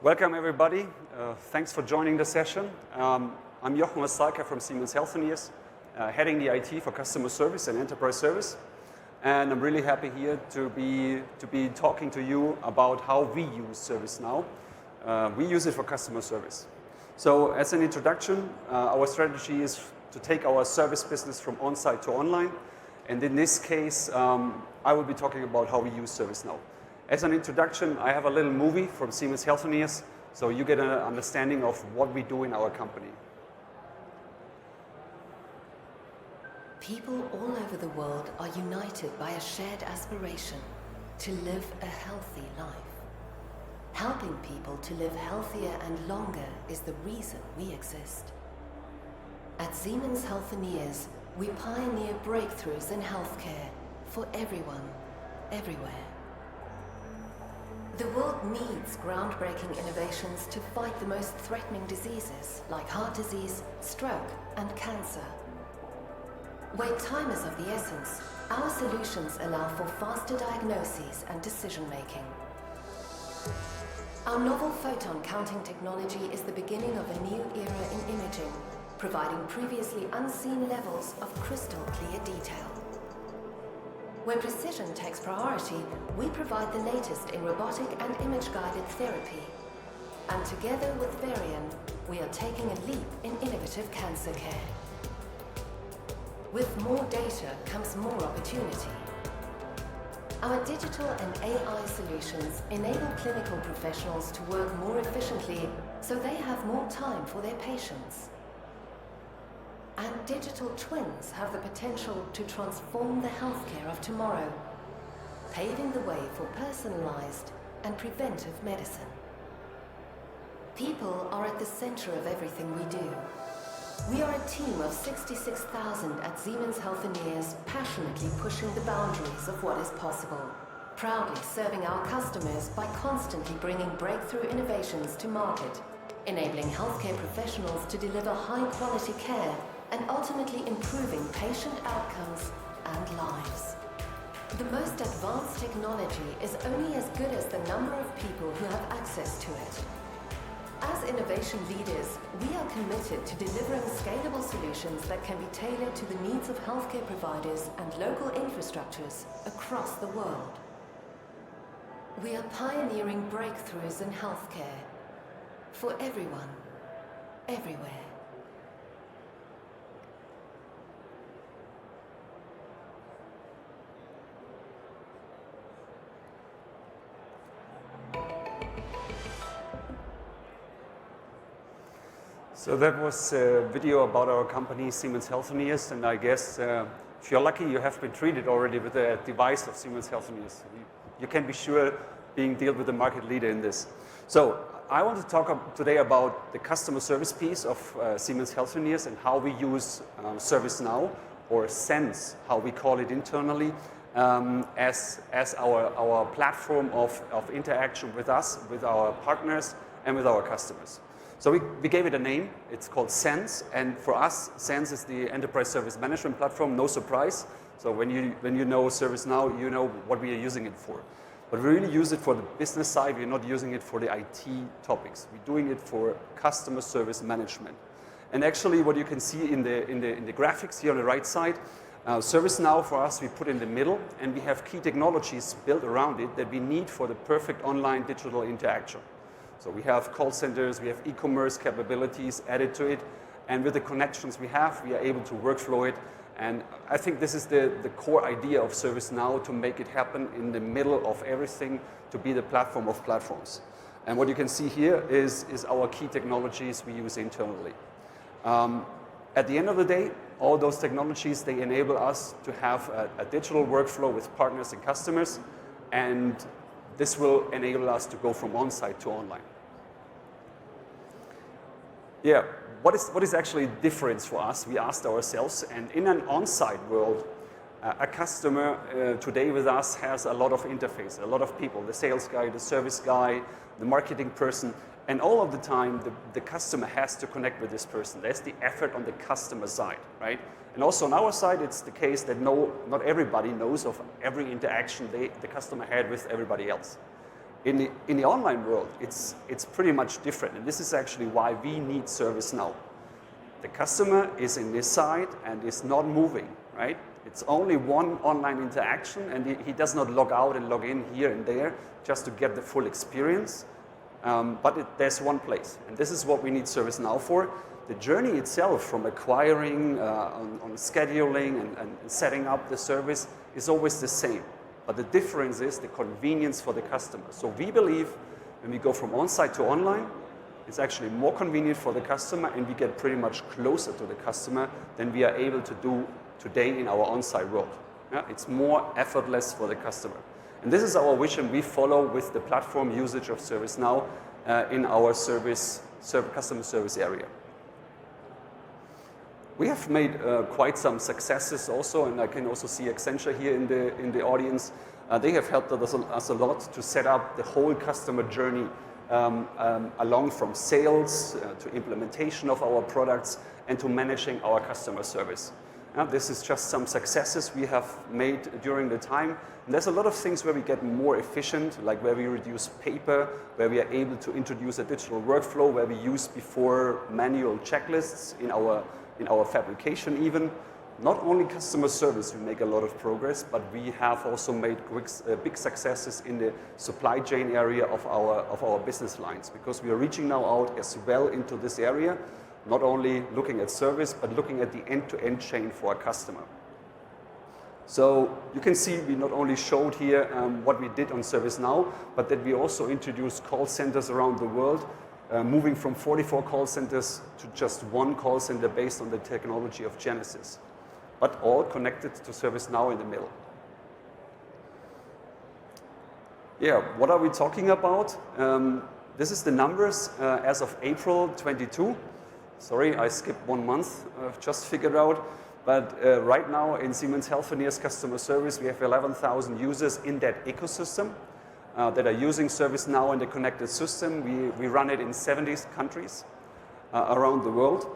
Welcome, everybody. Thanks for joining the session. I'm Jochen Hostalka from Siemens Healthineers, heading the IT for customer service and enterprise service. And I'm really happy here to be talking to you about how we use ServiceNow. We use it for customer service. So as an introduction, our strategy is to take our service business from on-site to online. And in this case, I will be talking about how we use ServiceNow. As an introduction, I have a little movie from Siemens Healthineers, so you get an understanding of what we do in our company. People all over the world are united by a shared aspiration to live a healthy life. Helping people to live healthier and longer is the reason we exist. At Siemens Healthineers, we pioneer breakthroughs in healthcare for everyone, everywhere. The world needs groundbreaking innovations to fight the most threatening diseases like heart disease, stroke, and cancer. Where time is of the essence, our solutions allow for faster diagnoses and decision-making. Our novel photon counting technology is the beginning of a new era in imaging, providing previously unseen levels of crystal clear detail. When precision takes priority, we provide the latest in robotic and image-guided therapy. And together with Varian, we are taking a leap in innovative cancer care. With more data comes more opportunity. Our digital and AI solutions enable clinical professionals to work more efficiently so they have more time for their patients. And digital twins have the potential to transform the healthcare of tomorrow, paving the way for personalized and preventive medicine. People are at the center of everything we do. We are a team of 66,000 at Siemens Healthineers, passionately pushing the boundaries of what is possible, proudly serving our customers by constantly bringing breakthrough innovations to market, enabling healthcare professionals to deliver high-quality care and ultimately improving patient outcomes and lives. The most advanced technology is only as good as the number of people who have access to it. As innovation leaders, we are committed to delivering scalable solutions that can be tailored to the needs of healthcare providers and local infrastructures across the world. We are pioneering breakthroughs in healthcare for everyone, everywhere. So that was a video about our company, Siemens Healthineers, and I guess if you're lucky, you have been treated already with a device of Siemens Healthineers. You can be sure being dealt with the market leader in this. So I want to talk today about the customer service piece of Siemens Healthineers and how we use ServiceNow, or Sense, how we call it internally, as our platform of interaction with us, with our partners, and with our customers. So we gave it a name. It's called Sense, and for us, Sense is the enterprise service management platform. No surprise. So when you know ServiceNow, you know what we are using it for. But we really use it for the business side. We're not using it for the IT topics. We're doing it for customer service management. And actually, what you can see in the graphics here on the right side, ServiceNow for us we put in the middle, and we have key technologies built around it that we need for the perfect online digital interaction. So we have call centers, we have e-commerce capabilities added to it, and with the connections we are able to workflow it. And I think this is the core idea of ServiceNow, to make it happen in the middle of everything, to be the platform of platforms. And what you can see here is our key technologies we use internally. At the end of the day, all those technologies, they enable us to have a digital workflow with partners and customers, and this will enable us to go from on-site to online. Yeah, what is actually the difference for us? We asked ourselves, and in an on-site world, a customer today with us has a lot of interface, a lot of people, the sales guy, the service guy, the marketing person, and all of the time the customer has to connect with this person. There's the effort on the customer side, right? And also on our side, it's the case that not everybody knows of every interaction the customer had with everybody else. In the online world, it's pretty much different, and this is actually why we need ServiceNow. The customer is in this side and is not moving, right? It's only one online interaction, and he does not log out and log in here and there just to get the full experience. But there's one place, and this is what we need ServiceNow for. The journey itself, from acquiring, on scheduling and setting up the service, is always the same. But the difference is the convenience for the customer. So we believe when we go from on-site to online, it's actually more convenient for the customer, and we get pretty much closer to the customer than we are able to do today in our on-site world. Yeah? It's more effortless for the customer. And this is our vision we follow with the platform usage of ServiceNow in our customer service area. We have made quite some successes also, and I can also see Accenture here in the audience. They have helped us a lot to set up the whole customer journey along from sales to implementation of our products and to managing our customer service. This is just some successes we have made during the time. And there's a lot of things where we get more efficient, like where we reduce paper, where we are able to introduce a digital workflow, where we use before manual checklists in our fabrication even. Not only customer service, we make a lot of progress, but we have also made big successes in the supply chain area of our business lines, because we are reaching now out as well into this area, not only looking at service, but looking at the end-to-end chain for our customer. So you can see we not only showed here what we did on ServiceNow, but that we also introduced call centers around the world, moving from 44 call centers to just one call center based on the technology of Genesis, but all connected to ServiceNow in the middle. Yeah, what are we talking about? This is the numbers as of April 22. Sorry, I skipped 1 month, I've just figured out. But right now in Siemens Healthineers customer service, we have 11,000 users in that ecosystem that are using ServiceNow and the connected system. We run it in 70 countries around the world.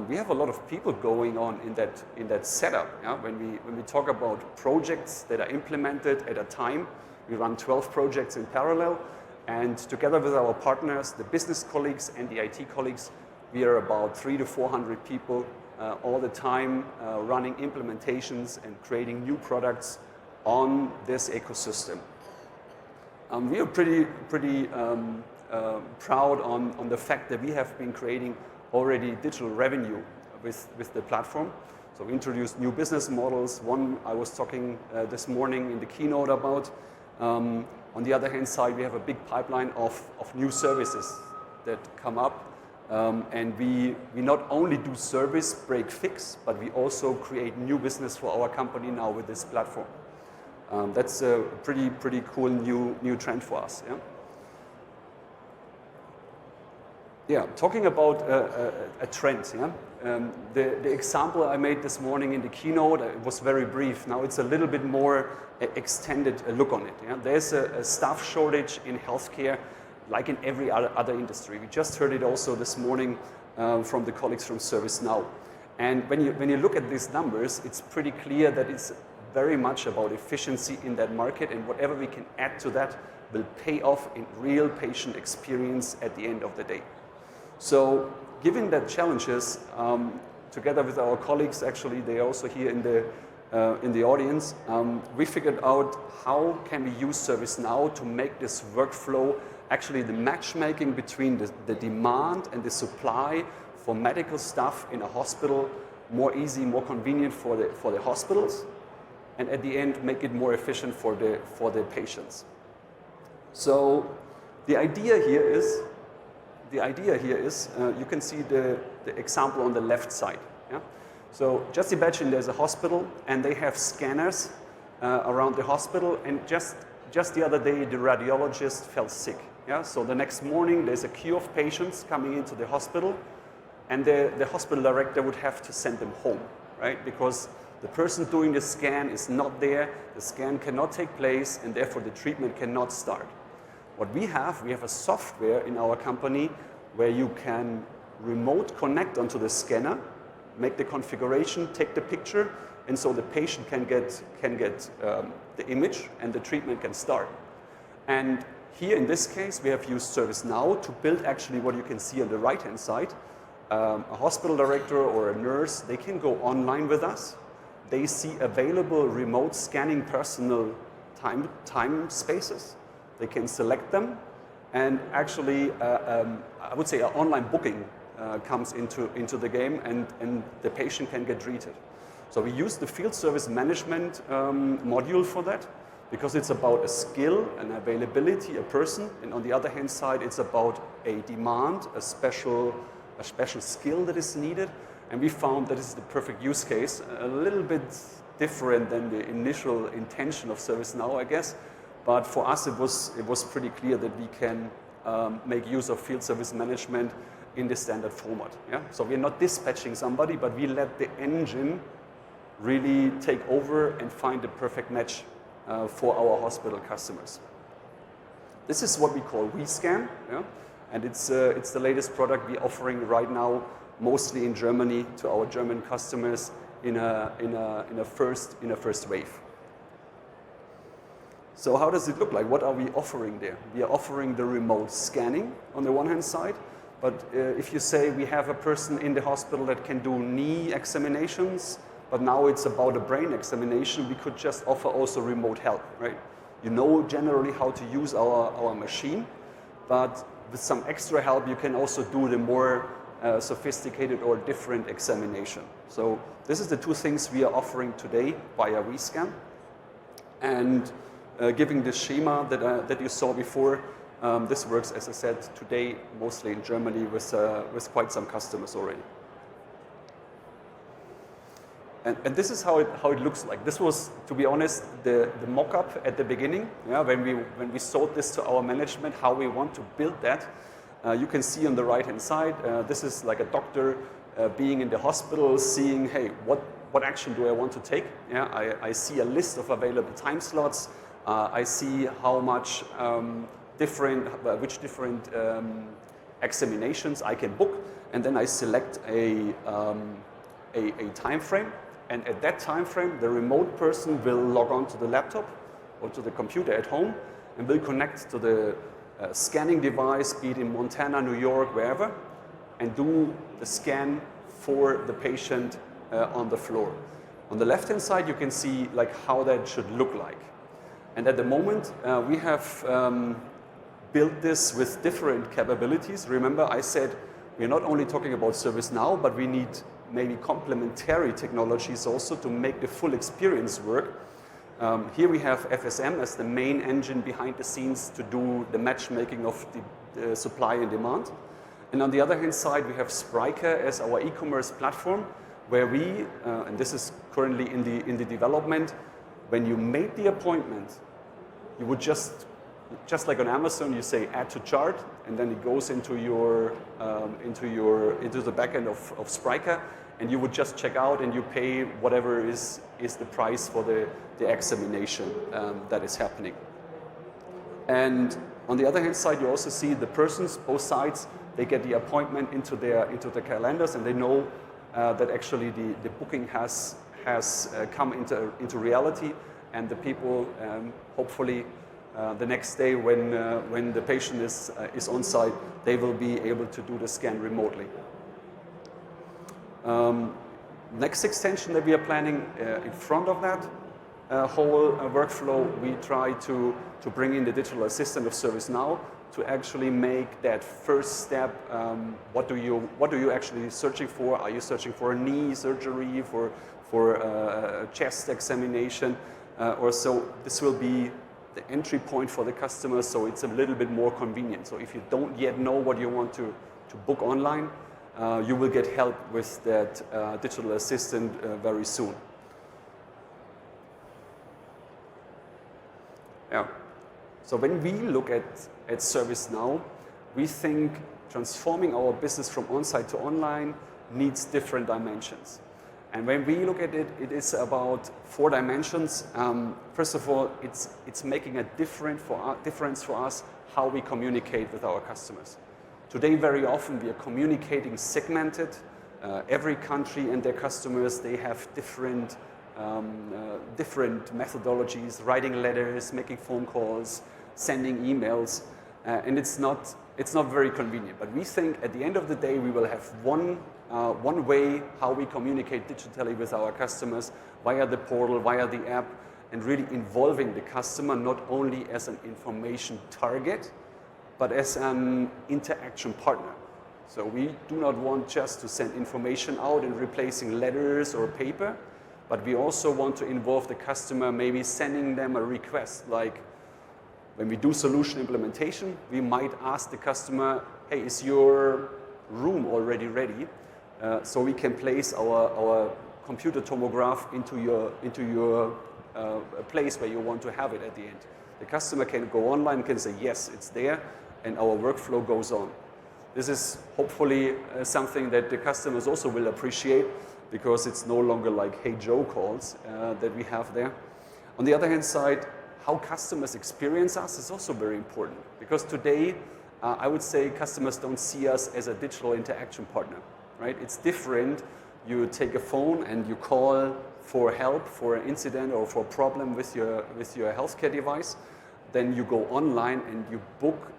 We have a lot of people going on in that setup. Yeah? When we talk about projects that are implemented at a time, we run 12 projects in parallel, and together with our partners, the business colleagues and the IT colleagues, we are about 300 to 400 people all the time running implementations and creating new products on this ecosystem. We are pretty proud on the fact that we have been creating already digital revenue with the platform. So we introduced new business models. One I was talking this morning in the keynote about. On the other hand side, we have a big pipeline of new services that come up. And we not only do service break fix, but we also create new business for our company now with this platform. That's a pretty cool new trend for us. Yeah, talking about a trend. Yeah? The example I made this morning in the keynote, it was very brief. Now it's a little bit more extended look on it. Yeah? There's a staff shortage in healthcare, like in every other industry. We just heard it also this morning from the colleagues from ServiceNow. And when you look at these numbers, it's pretty clear that it's very much about efficiency in that market, and whatever we can add to that will pay off in real patient experience at the end of the day. So given that challenges, together with our colleagues, actually they're also here in the audience, we figured out how can we use ServiceNow to make this workflow, actually the matchmaking between the demand and the supply for medical staff in a hospital more easy, more convenient for the hospitals, and at the end make it more efficient for the patients. So the idea here is you can see the example on the left side. Yeah? So just imagine there's a hospital and they have scanners around the hospital, and just the other day the radiologist fell sick. Yeah? So the next morning there's a queue of patients coming into the hospital, and the hospital director would have to send them home, right? Because the person doing the scan is not there, the scan cannot take place, and therefore the treatment cannot start. What we have a software in our company where you can remote connect onto the scanner, make the configuration, take the picture, and so the patient can get the image and the treatment can start. And Here in this case, we have used ServiceNow to build actually what you can see on the right-hand side. A hospital director or a nurse, they can go online with us. They see available remote scanning personal time spaces. They can select them, and actually, I would say an online booking comes into the game, and the patient can get treated. So we use the field service management module for that, because it's about a skill, an availability, a person, and on the other hand side, it's about a demand, a special skill that is needed. And we found that is the perfect use case, a little bit different than the initial intention of ServiceNow, I guess. But for us, it was pretty clear that we can make use of field service management in the standard format. Yeah? So we're not dispatching somebody, but we let the engine really take over and find the perfect match for our hospital customers. This is what we call WeScan, yeah? And it's the latest product we're offering right now, mostly in Germany, to our German customers in a first wave. So how does it look like? What are we offering there? We are offering the remote scanning on the one hand side, but if you say we have a person in the hospital that can do knee examinations, but now it's about a brain examination, we could just offer also remote help, right? You know generally how to use our machine, but with some extra help, you can also do the more sophisticated or different examination. So this is the two things we are offering today via WeScan. And giving the schema that you saw before, this works, as I said, today mostly in Germany with quite some customers already. And this is how it looks like. This was, to be honest, the mock-up at the beginning. Yeah, when we sold this to our management, how we want to build that. You can see on the right-hand side, this is like a doctor being in the hospital, seeing, hey, what action do I want to take? Yeah, I see a list of available time slots. I see how much which different examinations I can book, and then I select a time frame. And at that time frame, the remote person will log on to the laptop or to the computer at home and will connect to the scanning device, be it in Montana, New York, wherever, and do the scan for the patient on the floor. On the left-hand side, you can see like how that should look like. And at the moment, we have built this with different capabilities. Remember, I said we're not only talking about ServiceNow, but we need maybe complementary technologies also to make the full experience work. Here we have FSM as the main engine behind the scenes to do the matchmaking of the supply and demand. And on the other hand side, we have Spryker as our e-commerce platform, where we, and this is currently in the development, when you made the appointment, you would just like on Amazon, you say add to chart, and then it goes into the backend of Spryker, and you would just check out and you pay whatever is the price for the examination that is happening. And on the other hand side, you also see the persons, both sides, they get the appointment into their calendars, and they know that actually the booking has come into reality, and the people hopefully the next day when the patient is on site, they will be able to do the scan remotely. Next extension that we are planning in front of that whole workflow, we try to bring in the digital assistant of ServiceNow to actually make that first step. What are you actually searching for? Are you searching for a knee surgery, for a chest examination, or so? This will be the entry point for the customer, so it's a little bit more convenient. So if you don't yet know what you want to book online, you will get help with that digital assistant very soon. Yeah. So when we look at ServiceNow, we think transforming our business from on-site to online needs different dimensions. And when we look at it, it is about 4 dimensions. First of all, it's making a difference for us how we communicate with our customers. Today, very often, we are communicating segmented. Every country and their customers, they have different methodologies, writing letters, making phone calls, sending emails, and it's not very convenient. But we think at the end of the day, we will have one way how we communicate digitally with our customers via the portal, via the app, and really involving the customer not only as an information target, but as an interaction partner. So we do not want just to send information out and replacing letters or paper, but we also want to involve the customer, maybe sending them a request. Like when we do solution implementation, we might ask the customer, hey, is your room already ready? So we can place our computer tomograph into your place where you want to have it at the end. The customer can go online, can say, yes, it's there, and our workflow goes on. This is hopefully something that the customers also will appreciate, because it's no longer like Hey Joe calls that we have there. On the other hand side, how customers experience us is also very important, because today I would say customers don't see us as a digital interaction partner, right? It's different. You take a phone and you call for help, for an incident or for a problem with your healthcare device. Then you go online and you book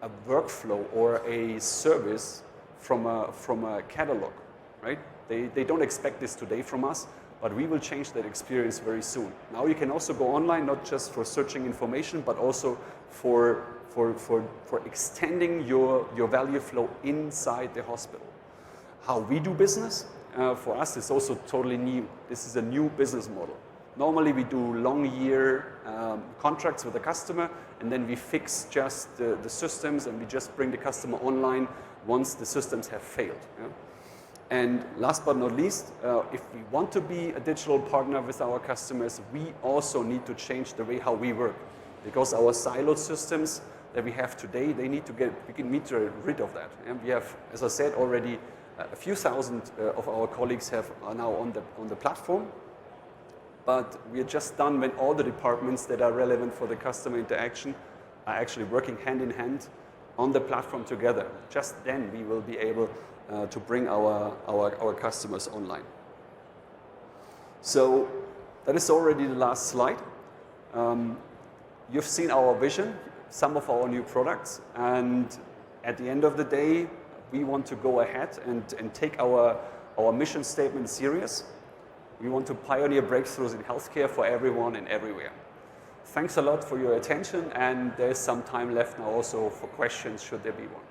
a workflow or a service from a catalog, right? They don't expect this today from us, but we will change that experience very soon. Now you can also go online, not just for searching information, but also for extending your value flow inside the hospital. How we do business, for us, is also totally new. This is a new business model. Normally we do long year contracts with the customer, and then we fix just the systems, and we just bring the customer online once the systems have failed. Yeah? And last but not least, if we want to be a digital partner with our customers, we also need to change the way how we work, because our siloed systems that we have today, we need to get rid of that. And we have, as I said already, a few thousand of our colleagues are now on the platform, but we are just done when all the departments that are relevant for the customer interaction are actually working hand in hand on the platform together. Just then we will be able to bring our customers online. So that is already the last slide. You've seen our vision, some of our new products, and at the end of the day, we want to go ahead and take our mission statement serious. We want to pioneer breakthroughs in healthcare for everyone and everywhere. Thanks a lot for your attention, and there's some time left now also for questions, should there be one.